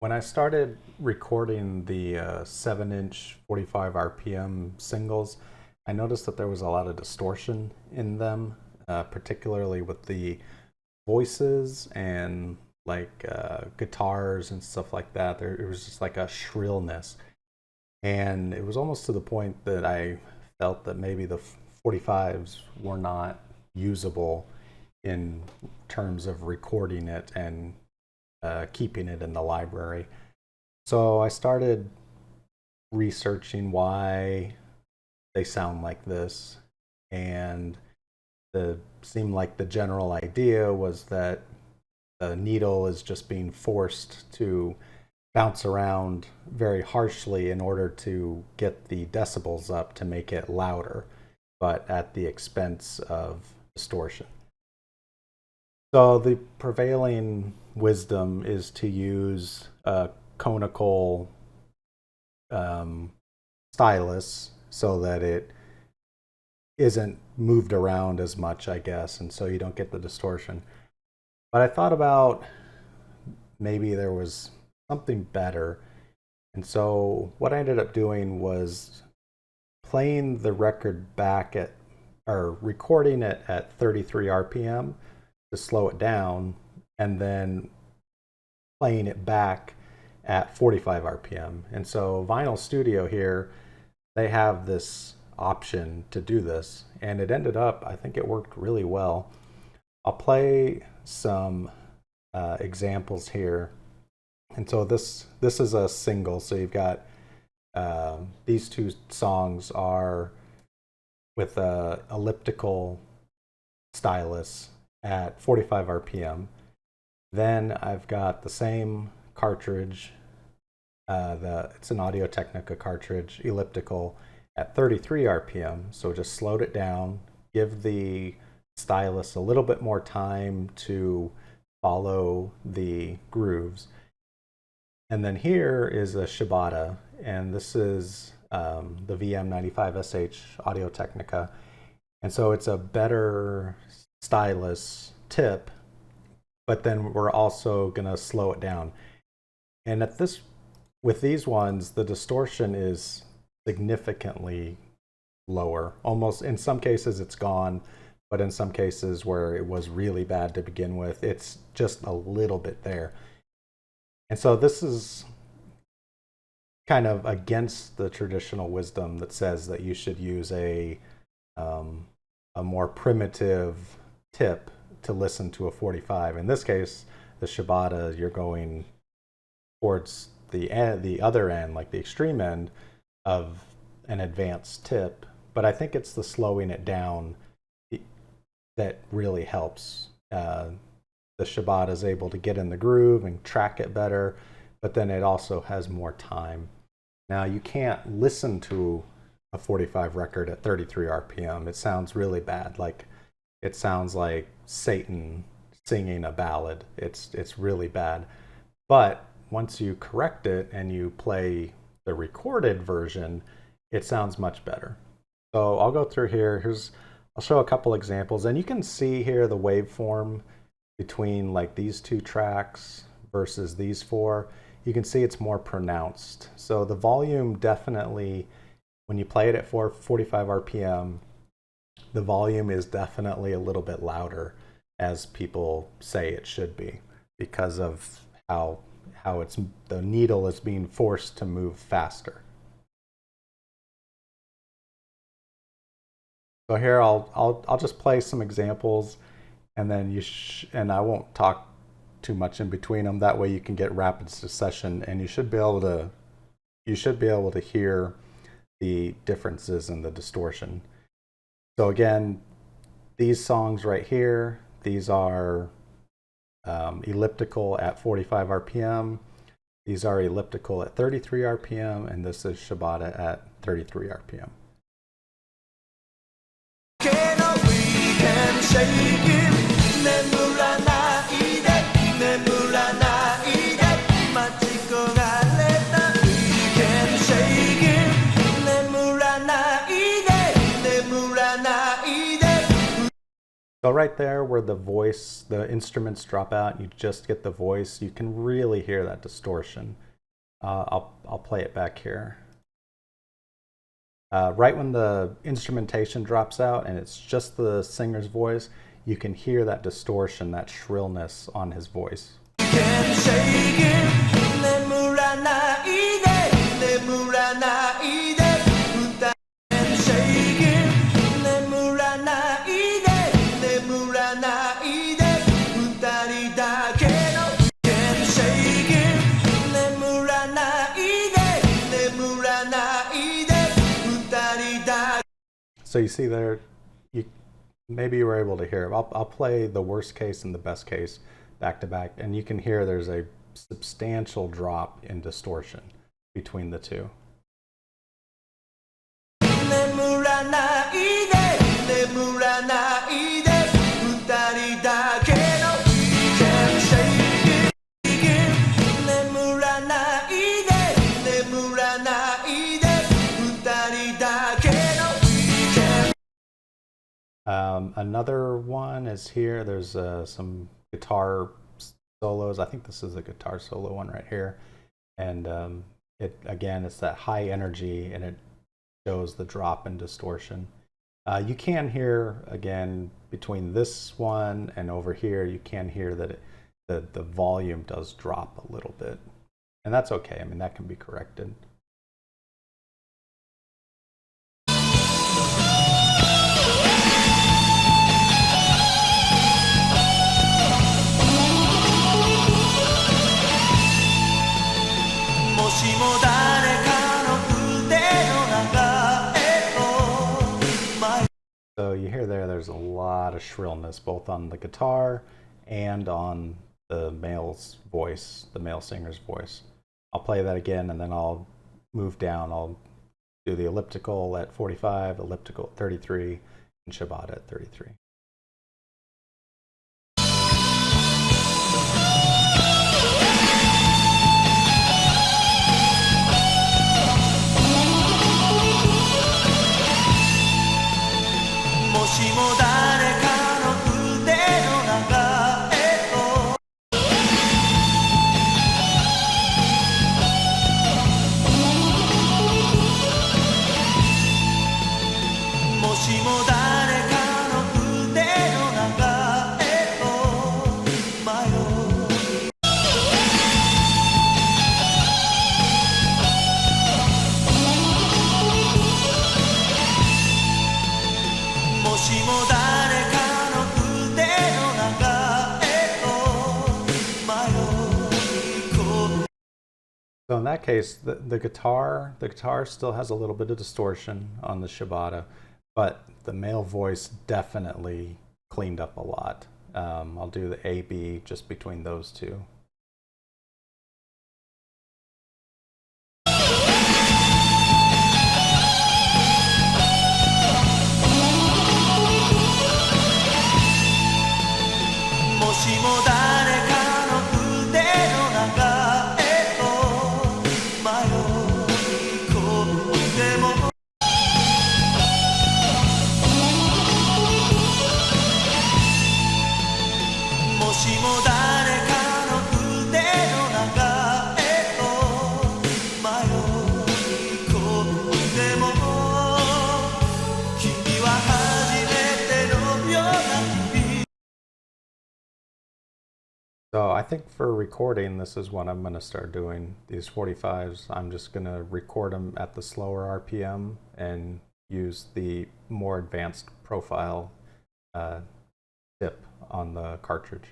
When I started recording the 7-inch 45 RPM singles, I noticed that there was a lot of distortion in them, particularly with the voices and guitars and stuff like that. It was just like a shrillness. And it was almost to the point that I felt that maybe the 45s were not usable in terms of recording it and keeping it in the library. So I started researching why they sound like this, and seemed like the general idea was that the needle is just being forced to bounce around very harshly in order to get the decibels up to make it louder, but at the expense of distortion. So the prevailing wisdom is to use a conical stylus so that it isn't moved around as much, I guess, and so you don't get the distortion. But I thought about maybe there was something better, and so what I ended up doing was playing the record back at, or recording it at 33 RPM to slow it down, and then playing it back at 45 RPM. And so Vinyl Studio here, they have this option to do this, and it ended up, I think it worked really well. I'll play some examples here. And so this is a single, so you've got these two songs are with a elliptical stylus at 45 RPM. Then I've got the same cartridge, it's an Audio Technica cartridge, elliptical at 33 RPM. So just slowed it down, give the stylus a little bit more time to follow the grooves. And then here is a Shibata, and this is the VM95SH Audio Technica. And so it's a better stylus tip, but then we're also gonna slow it down. And with these ones, the distortion is significantly lower. Almost, in some cases it's gone, but in some cases where it was really bad to begin with, it's just a little bit there. And so this is kind of against the traditional wisdom that says that you should use a more primitive tip to listen to a 45. In this case, the Shibata, you're going towards the other end, like the extreme end of an advanced tip. But I think it's the slowing it down that really helps. The Shibata is able to get in the groove and track it better, but then it also has more time. Now, you can't listen to a 45 record at 33 RPM. It sounds really bad. It sounds like Satan singing a ballad. It's really bad. But once you correct it and you play the recorded version, it sounds much better. So I'll go through here. I'll show a couple examples, and you can see here the waveform between like these two tracks versus these four. You can see it's more pronounced. So the volume definitely, when you play it at 45 RPM, the volume is definitely a little bit louder, as people say it should be, because of how the needle is being forced to move faster. So here I'll just play some examples, and then and I won't talk too much in between them. That way you can get rapid succession, and you should be able to hear the differences in the distortion. So again, these songs right here, these are elliptical at 45 RPM. These are elliptical at 33 RPM, and this is Shibata at 33 RPM. So So right there where the voice, the instruments drop out, you just get the voice, you can really hear that distortion. I'll play it back here. Right when the instrumentation drops out and it's just the singer's voice, you can hear that distortion, that shrillness on his voice. So you see there, maybe you were able to hear it. I'll play the worst case and the best case back to back, and you can hear there's a substantial drop in distortion between the two. Another one is here. There's some guitar solos. I think this is a guitar solo one right here. And it's that high energy, and it shows the drop in distortion. You can hear, again, between this one and over here, you can hear that the volume does drop a little bit. And that's okay. I mean, that can be corrected. So you hear there's a lot of shrillness, both on the guitar and on the male's voice, the male singer's voice. I'll play that again, and then I'll move down. I'll do the elliptical at 45, elliptical at 33, and Shibata at 33. So in that case, the guitar still has a little bit of distortion on the Shibata, but the male voice definitely cleaned up a lot. I'll do the A-B just between those two. So I think for recording, this is what I'm going to start doing. These 45s, I'm just going to record them at the slower RPM and use the more advanced profile tip on the cartridge.